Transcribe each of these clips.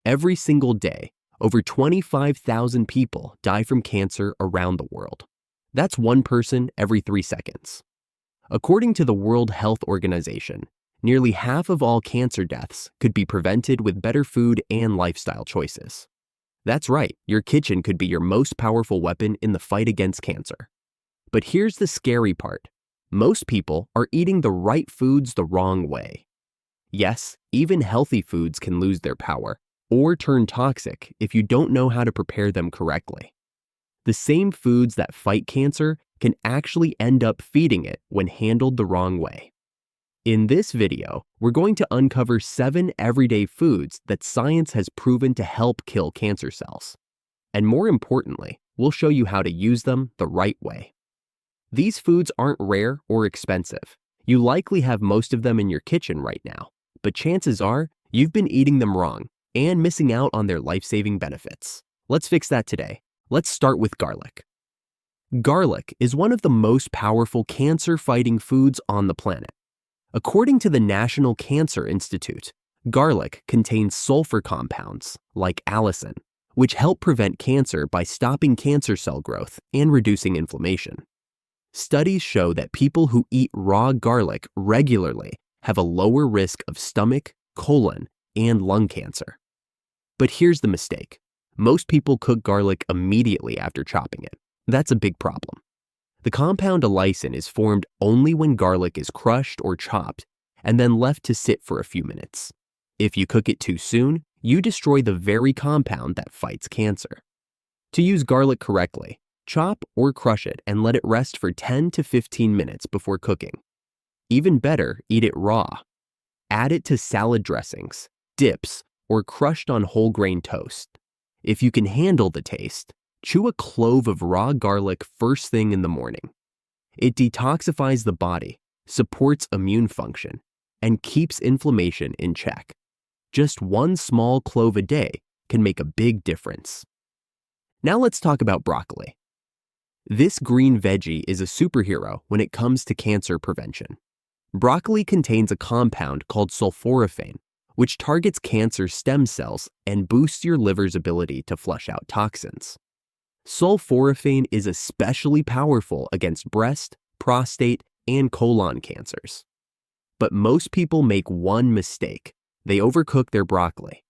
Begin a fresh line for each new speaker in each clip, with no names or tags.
Every single day, over 25,000 people die from cancer around the world. That's one person every 3 seconds. According to the World Health Organization, nearly half of all cancer deaths could be prevented with better food and lifestyle choices. That's right, your kitchen could be your most powerful weapon in the fight against cancer. But here's the scary part. Most people are eating the right foods the wrong way. Yes, even healthy foods can lose their power or turn toxic if you don't know how to prepare them correctly. The same foods that fight cancer can actually end up feeding it when handled the wrong way. In this video, we're going to uncover 7 everyday foods that science has proven to help kill cancer cells. And more importantly, we'll show you how to use them the right way. These foods aren't rare or expensive. You likely have most of them in your kitchen right now, but chances are you've been eating them wrong and missing out on their life-saving benefits. Let's fix that today. Let's start with garlic. Garlic is one of the most powerful cancer-fighting foods on the planet. According to the National Cancer Institute, garlic contains sulfur compounds, like allicin, which help prevent cancer by stopping cancer cell growth and reducing inflammation. Studies show that people who eat raw garlic regularly have a lower risk of stomach, colon, and lung cancer. But here's the mistake. Most people cook garlic immediately after chopping it. That's a big problem. The compound allicin is formed only when garlic is crushed or chopped and then left to sit for a few minutes. If you cook it too soon, you destroy the very compound that fights cancer. To use garlic correctly, chop or crush it and let it rest for 10 to 15 minutes before cooking. Even better, eat it raw. Add it to salad dressings, dips, or crushed on whole grain toast. If you can handle the taste, chew a clove of raw garlic first thing in the morning. It detoxifies the body, supports immune function, and keeps inflammation in check. Just one small clove a day can make a big difference. Now let's talk about broccoli. This green veggie is a superhero when it comes to cancer prevention. Broccoli contains a compound called sulforaphane, which targets cancer stem cells and boosts your liver's ability to flush out toxins. Sulforaphane is especially powerful against breast, prostate, and colon cancers. But most people make one mistake. They overcook their broccoli.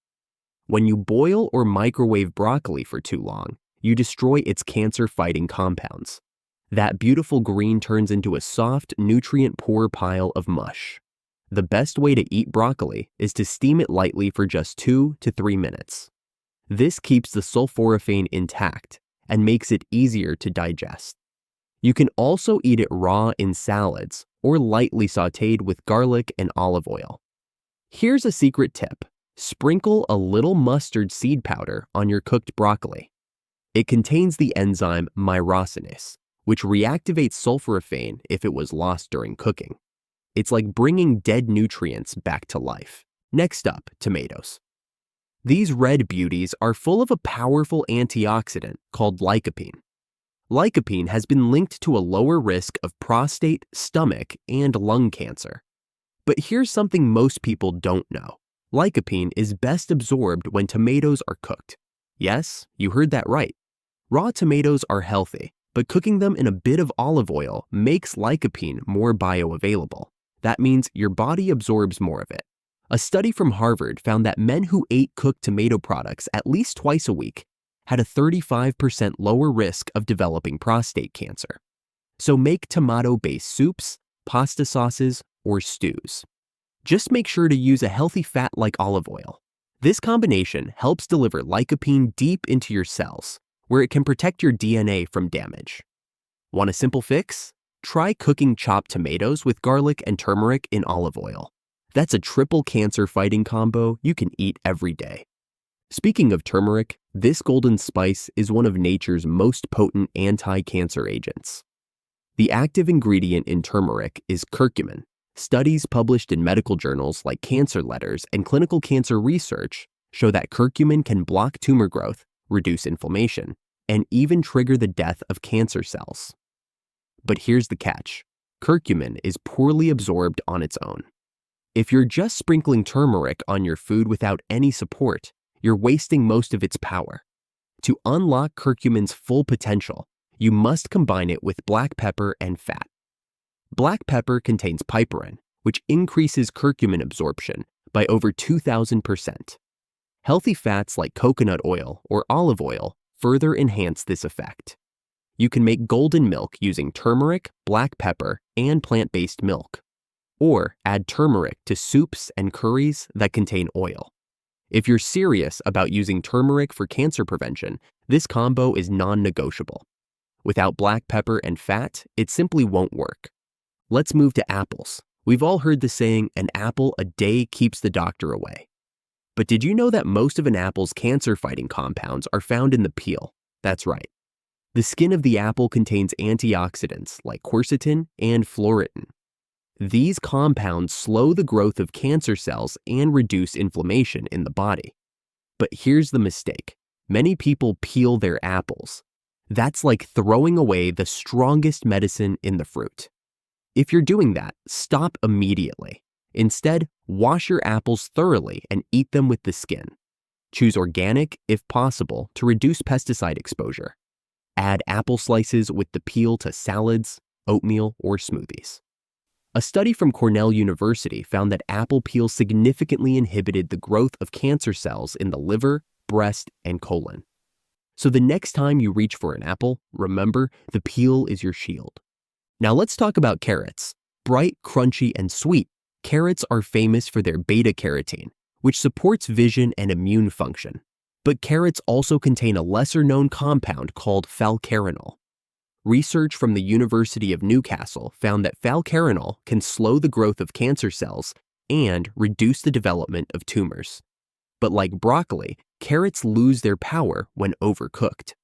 When you boil or microwave broccoli for too long, you destroy its cancer-fighting compounds. That beautiful green turns into a soft, nutrient-poor pile of mush. The best way to eat broccoli is to steam it lightly for just 2 to 3 minutes. This keeps the sulforaphane intact and makes it easier to digest. You can also eat it raw in salads or lightly sautéed with garlic and olive oil. Here's a secret tip. Sprinkle a little mustard seed powder on your cooked broccoli. It contains the enzyme myrosinase, which reactivates sulforaphane if it was lost during cooking. It's like bringing dead nutrients back to life. Next up, tomatoes. These red beauties are full of a powerful antioxidant called lycopene. Lycopene has been linked to a lower risk of prostate, stomach, and lung cancer. But here's something most people don't know. Lycopene is best absorbed when tomatoes are cooked. Yes, you heard that right. Raw tomatoes are healthy, but cooking them in a bit of olive oil makes lycopene more bioavailable. That means your body absorbs more of it. A study from Harvard found that men who ate cooked tomato products at least twice a week had a 35% lower risk of developing prostate cancer. So make tomato-based soups, pasta sauces, or stews. Just make sure to use a healthy fat like olive oil. This combination helps deliver lycopene deep into your cells, where it can protect your DNA from damage. Want a simple fix? Try cooking chopped tomatoes with garlic and turmeric in olive oil. That's a triple cancer-fighting combo you can eat every day. Speaking of turmeric, this golden spice is one of nature's most potent anti-cancer agents. The active ingredient in turmeric is curcumin. Studies published in medical journals like Cancer Letters and Clinical Cancer Research show that curcumin can block tumor growth, reduce inflammation, and even trigger the death of cancer cells. But here's the catch. Curcumin is poorly absorbed on its own. If you're just sprinkling turmeric on your food without any support, you're wasting most of its power. To unlock curcumin's full potential, you must combine it with black pepper and fat. Black pepper contains piperine, which increases curcumin absorption by over 2,000%. Healthy fats like coconut oil or olive oil further enhance this effect. You can make golden milk using turmeric, black pepper, and plant-based milk, or add turmeric to soups and curries that contain oil. If you're serious about using turmeric for cancer prevention, this combo is non-negotiable. Without black pepper and fat, it simply won't work. Let's move to apples. We've all heard the saying, "An apple a day keeps the doctor away." But did you know that most of an apple's cancer-fighting compounds are found in the peel? That's right. The skin of the apple contains antioxidants like quercetin and floritin. These compounds slow the growth of cancer cells and reduce inflammation in the body. But here's the mistake. Many people peel their apples. That's like throwing away the strongest medicine in the fruit. If you're doing that, stop immediately. Instead, wash your apples thoroughly and eat them with the skin. Choose organic, if possible, to reduce pesticide exposure. Add apple slices with the peel to salads, oatmeal, or smoothies. A study from Cornell University found that apple peel significantly inhibited the growth of cancer cells in the liver, breast, and colon. So the next time you reach for an apple, remember, the peel is your shield. Now let's talk about carrots. Bright, crunchy, and sweet, carrots are famous for their beta-carotene, which supports vision and immune function. But carrots also contain a lesser-known compound called falcarinol. Research from the University of Newcastle found that falcarinol can slow the growth of cancer cells and reduce the development of tumors. But like broccoli, carrots lose their power when overcooked.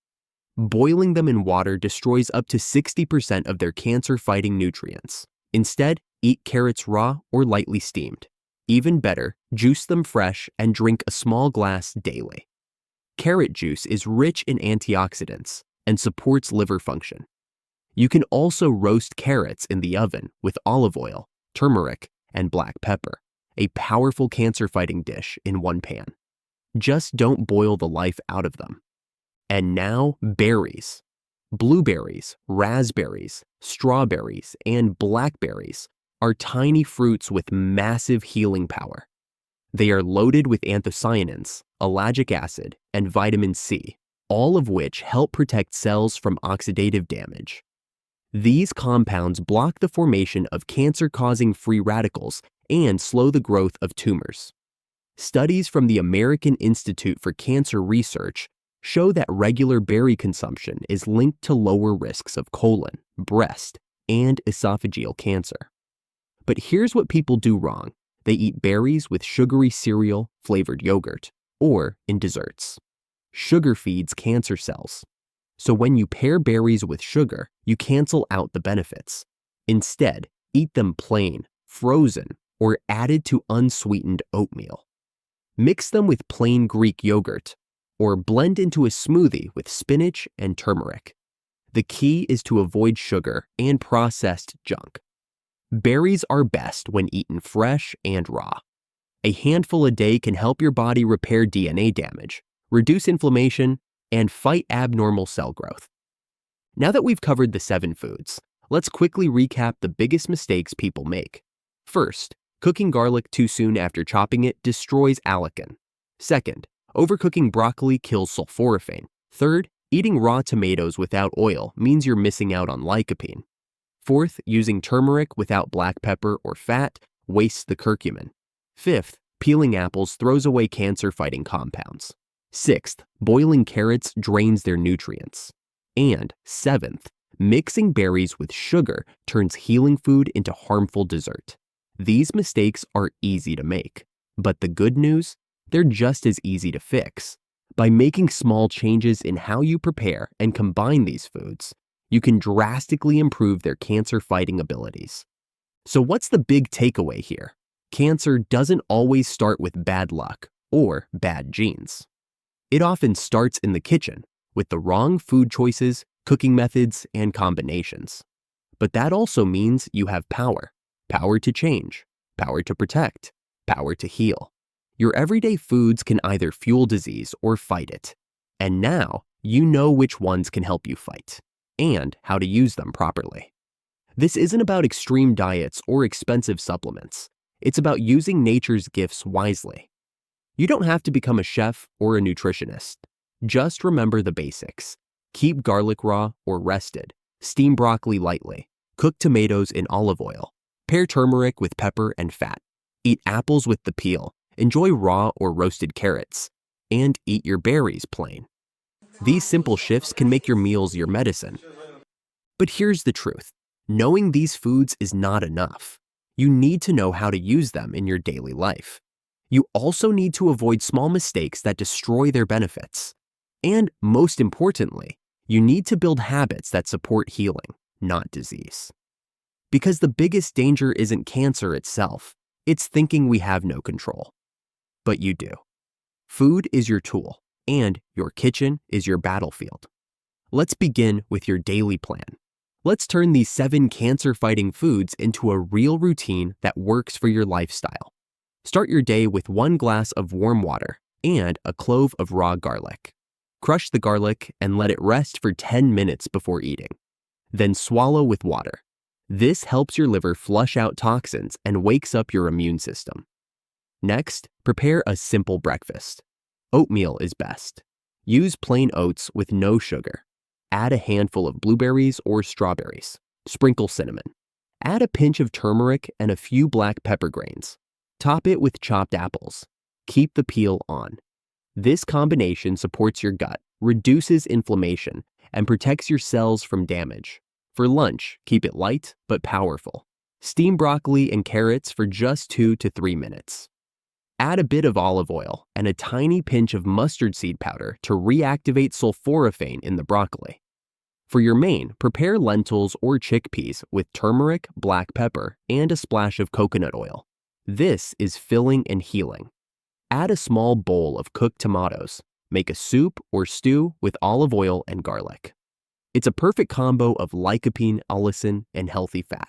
Boiling them in water destroys up to 60% of their cancer-fighting nutrients. Instead, eat carrots raw or lightly steamed. Even better, juice them fresh and drink a small glass daily. Carrot juice is rich in antioxidants and supports liver function. You can also roast carrots in the oven with olive oil, turmeric, and black pepper, a powerful cancer-fighting dish in one pan. Just don't boil the life out of them. And now, berries. Blueberries, raspberries, strawberries, and blackberries are tiny fruits with massive healing power. They are loaded with anthocyanins, ellagic acid, and vitamin C, all of which help protect cells from oxidative damage. These compounds block the formation of cancer-causing free radicals and slow the growth of tumors. Studies from the American Institute for Cancer Research show that regular berry consumption is linked to lower risks of colon, breast, and esophageal cancer. But here's what people do wrong. They eat berries with sugary cereal, flavored yogurt, or in desserts. Sugar feeds cancer cells. So when you pair berries with sugar, you cancel out the benefits. Instead, eat them plain, frozen, or added to unsweetened oatmeal. Mix them with plain Greek yogurt, or blend into a smoothie with spinach and turmeric. The key is to avoid sugar and processed junk. Berries are best when eaten fresh and raw. A handful a day can help your body repair DNA damage, reduce inflammation, and fight abnormal cell growth. Now that we've covered the 7 foods, let's quickly recap the biggest mistakes people make. First, cooking garlic too soon after chopping it destroys allicin. Second, overcooking broccoli kills sulforaphane. Third, eating raw tomatoes without oil means you're missing out on lycopene. Fourth, using turmeric without black pepper or fat wastes the curcumin. Fifth, peeling apples throws away cancer-fighting compounds. Sixth, boiling carrots drains their nutrients. And seventh, mixing berries with sugar turns healing food into harmful dessert. These mistakes are easy to make, but the good news? They're just as easy to fix. By making small changes in how you prepare and combine these foods, you can drastically improve their cancer-fighting abilities. So what's the big takeaway here? Cancer doesn't always start with bad luck or bad genes. It often starts in the kitchen with the wrong food choices, cooking methods, and combinations. But that also means you have power. Power to change, power to protect, power to heal. Your everyday foods can either fuel disease or fight it. And now you know which ones can help you fight and how to use them properly. This isn't about extreme diets or expensive supplements. It's about using nature's gifts wisely. You don't have to become a chef or a nutritionist. Just remember the basics. Keep garlic raw or rested. Steam broccoli lightly. Cook tomatoes in olive oil. Pair turmeric with pepper and fat. Eat apples with the peel. Enjoy raw or roasted carrots. And eat your berries plain. These simple shifts can make your meals your medicine. But here's the truth. Knowing these foods is not enough. You need to know how to use them in your daily life. You also need to avoid small mistakes that destroy their benefits. And most importantly, you need to build habits that support healing, not disease. Because the biggest danger isn't cancer itself, it's thinking we have no control. But you do. Food is your tool, and your kitchen is your battlefield. Let's begin with your daily plan. Let's turn these 7 cancer-fighting foods into a real routine that works for your lifestyle. Start your day with 1 glass of warm water and a clove of raw garlic. Crush the garlic and let it rest for 10 minutes before eating. Then swallow with water. This helps your liver flush out toxins and wakes up your immune system. Next, prepare a simple breakfast. Oatmeal is best. Use plain oats with no sugar. Add a handful of blueberries or strawberries. Sprinkle cinnamon. Add a pinch of turmeric and a few black pepper grains. Top it with chopped apples. Keep the peel on. This combination supports your gut, reduces inflammation, and protects your cells from damage. For lunch, keep it light but powerful. Steam broccoli and carrots for just 2 to 3 minutes. Add a bit of olive oil and a tiny pinch of mustard seed powder to reactivate sulforaphane in the broccoli. For your main, prepare lentils or chickpeas with turmeric, black pepper, and a splash of coconut oil. This is filling and healing. Add a small bowl of cooked tomatoes. Make a soup or stew with olive oil and garlic. It's a perfect combo of lycopene, allicin, and healthy fat.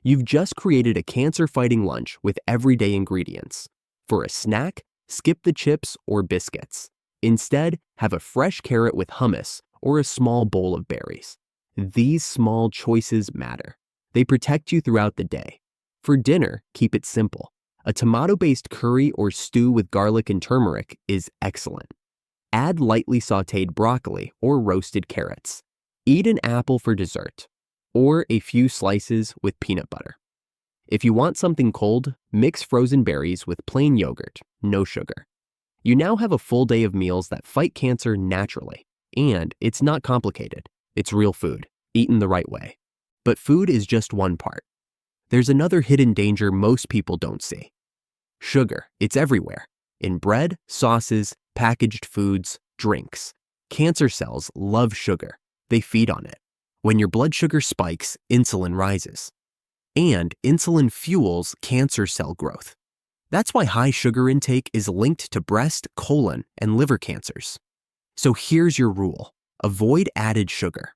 You've just created a cancer-fighting lunch with everyday ingredients. For a snack, skip the chips or biscuits. Instead, have a fresh carrot with hummus or a small bowl of berries. These small choices matter. They protect you throughout the day. For dinner, keep it simple. A tomato-based curry or stew with garlic and turmeric is excellent. Add lightly sautéed broccoli or roasted carrots. Eat an apple for dessert, or a few slices with peanut butter. If you want something cold, mix frozen berries with plain yogurt, no sugar. You now have a full day of meals that fight cancer naturally. And it's not complicated. It's real food, eaten the right way. But food is just one part. There's another hidden danger most people don't see. Sugar, it's everywhere. In bread, sauces, packaged foods, drinks. Cancer cells love sugar. They feed on it. When your blood sugar spikes, insulin rises. And insulin fuels cancer cell growth. That's why high sugar intake is linked to breast, colon, and liver cancers. So here's your rule. Avoid added sugar.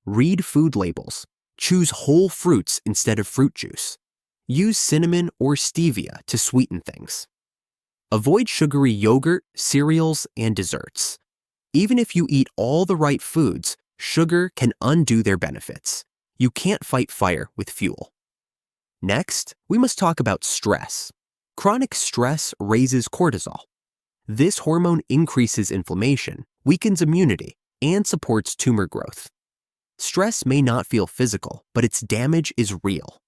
Read food labels. Choose whole fruits instead of fruit juice. Use cinnamon or stevia to sweeten things. Avoid sugary yogurt, cereals, and desserts. Even if you eat all the right foods, sugar can undo their benefits. You can't fight fire with fuel. Next, we must talk about stress. Chronic stress raises cortisol. This hormone increases inflammation, weakens immunity, and supports tumor growth. Stress may not feel physical, but its damage is real.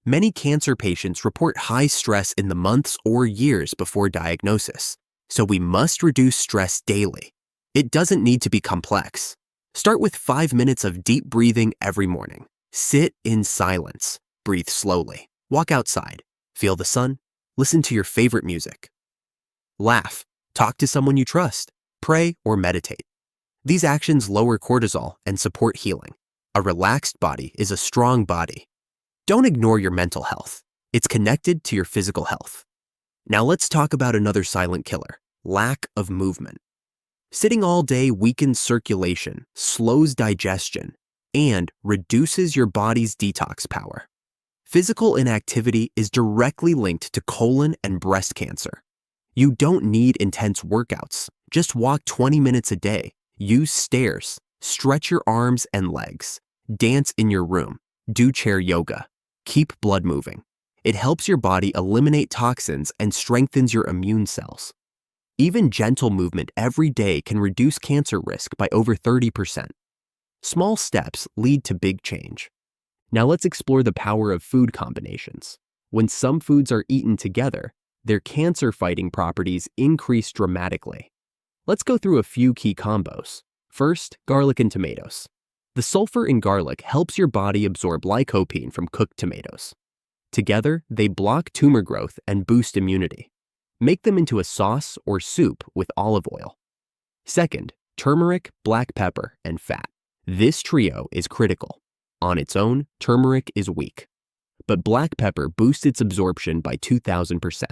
Many cancer patients report high stress in the months or years before diagnosis, so we must reduce stress daily. It doesn't need to be complex. Start with 5 minutes of deep breathing every morning. Sit in silence. Breathe slowly. Walk outside. Feel the sun. Listen to your favorite music. Laugh. Talk to someone you trust. Pray or meditate. These actions lower cortisol and support healing. A relaxed body is a strong body. Don't ignore your mental health. It's connected to your physical health. Now let's talk about another silent killer, lack of movement. Sitting all day weakens circulation, slows digestion, and reduces your body's detox power. Physical inactivity is directly linked to colon and breast cancer. You don't need intense workouts. Just walk 20 minutes a day. Use stairs. Stretch your arms and legs. Dance in your room. Do chair yoga. Keep blood moving. It helps your body eliminate toxins and strengthens your immune cells. Even gentle movement every day can reduce cancer risk by over 30%. Small steps lead to big change. Now let's explore the power of food combinations. When some foods are eaten together, their cancer-fighting properties increase dramatically. Let's go through a few key combos. First, garlic and tomatoes. The sulfur in garlic helps your body absorb lycopene from cooked tomatoes. Together, they block tumor growth and boost immunity. Make them into a sauce or soup with olive oil. Second, turmeric, black pepper, and fat. This trio is critical. On its own, turmeric is weak, but black pepper boosts its absorption by 2,000%.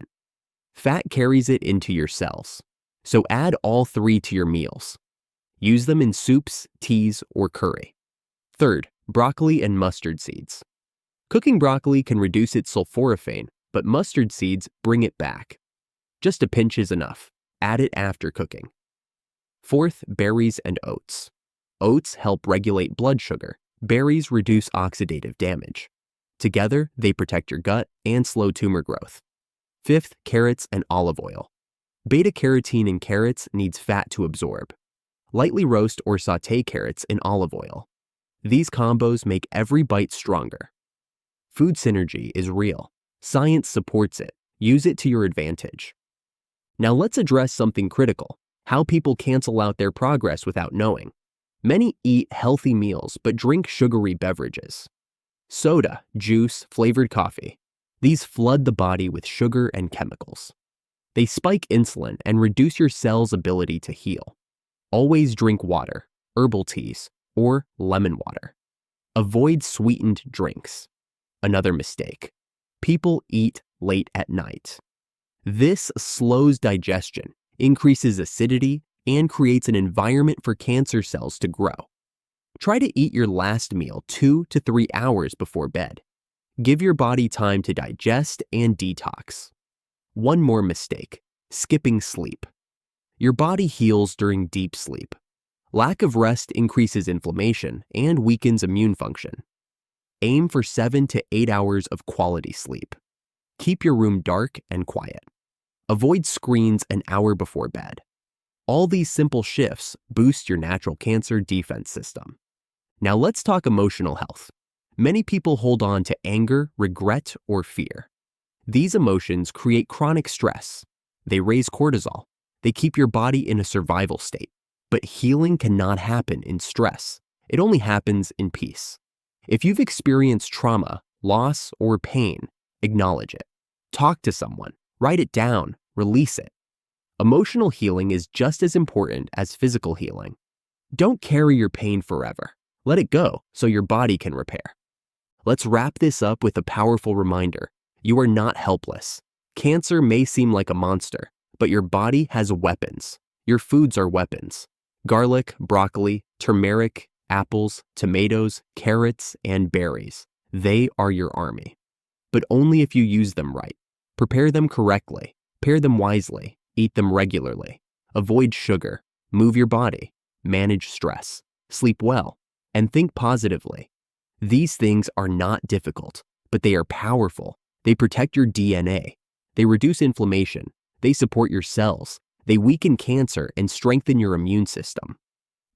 Fat carries it into your cells, so add all three to your meals. Use them in soups, teas, or curry. Third, broccoli and mustard seeds. Cooking broccoli can reduce its sulforaphane, but mustard seeds bring it back. Just a pinch is enough. Add it after cooking. Fourth, berries and oats. Oats help regulate blood sugar. Berries reduce oxidative damage. Together, they protect your gut and slow tumor growth. Fifth, carrots and olive oil. Beta-carotene in carrots needs fat to absorb. Lightly roast or sauté carrots in olive oil. These combos make every bite stronger. Food synergy is real. Science supports it. Use it to your advantage. Now let's address something critical: how people cancel out their progress without knowing. Many eat healthy meals but drink sugary beverages. Soda, juice, flavored coffee. These flood the body with sugar and chemicals. They spike insulin and reduce your cell's ability to heal. Always drink water, herbal teas, or lemon water. Avoid sweetened drinks. Another mistake: people eat late at night. This slows digestion, increases acidity, and creates an environment for cancer cells to grow. Try to eat your last meal 2 to 3 hours before bed. Give your body time to digest and detox. One more mistake: skipping sleep. Your body heals during deep sleep. Lack of rest increases inflammation and weakens immune function. Aim for 7 to 8 hours of quality sleep. Keep your room dark and quiet. Avoid screens an hour before bed. All these simple shifts boost your natural cancer defense system. Now let's talk emotional health. Many people hold on to anger, regret, or fear. These emotions create chronic stress. They raise cortisol. They keep your body in a survival state. But healing cannot happen in stress. It only happens in peace. If you've experienced trauma, loss, or pain, acknowledge it. Talk to someone. Write it down. Release it. Emotional healing is just as important as physical healing. Don't carry your pain forever. Let it go so your body can repair. Let's wrap this up with a powerful reminder. You are not helpless. Cancer may seem like a monster, but your body has weapons. Your foods are weapons. Garlic, broccoli, turmeric, apples, tomatoes, carrots, and berries. They are your army. But only if you use them right. Prepare them correctly. Pair them wisely. Eat them regularly. Avoid sugar. Move your body. Manage stress. Sleep well. And think positively. These things are not difficult, but they are powerful. They protect your DNA. They reduce inflammation. They support your cells. They weaken cancer and strengthen your immune system.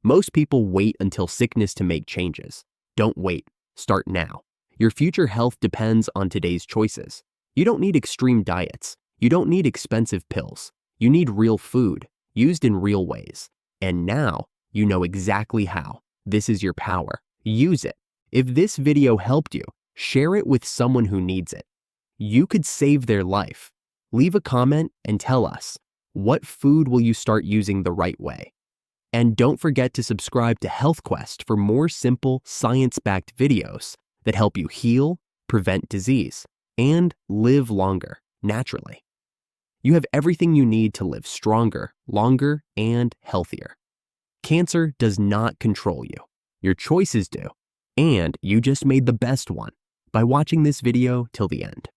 Most people wait until sickness to make changes. Don't wait. Start now. Your future health depends on today's choices. You don't need extreme diets. You don't need expensive pills. You need real food, used in real ways. And now, you know exactly how. This is your power. Use it. If this video helped you, share it with someone who needs it. You could save their life. Leave a comment and tell us, what food will you start using the right way? And don't forget to subscribe to Healthquest for more simple, science-backed videos that help you heal, prevent disease, and live longer, naturally. You have everything you need to live stronger, longer, and healthier. Cancer does not control you. Your choices do. And you just made the best one by watching this video till the end.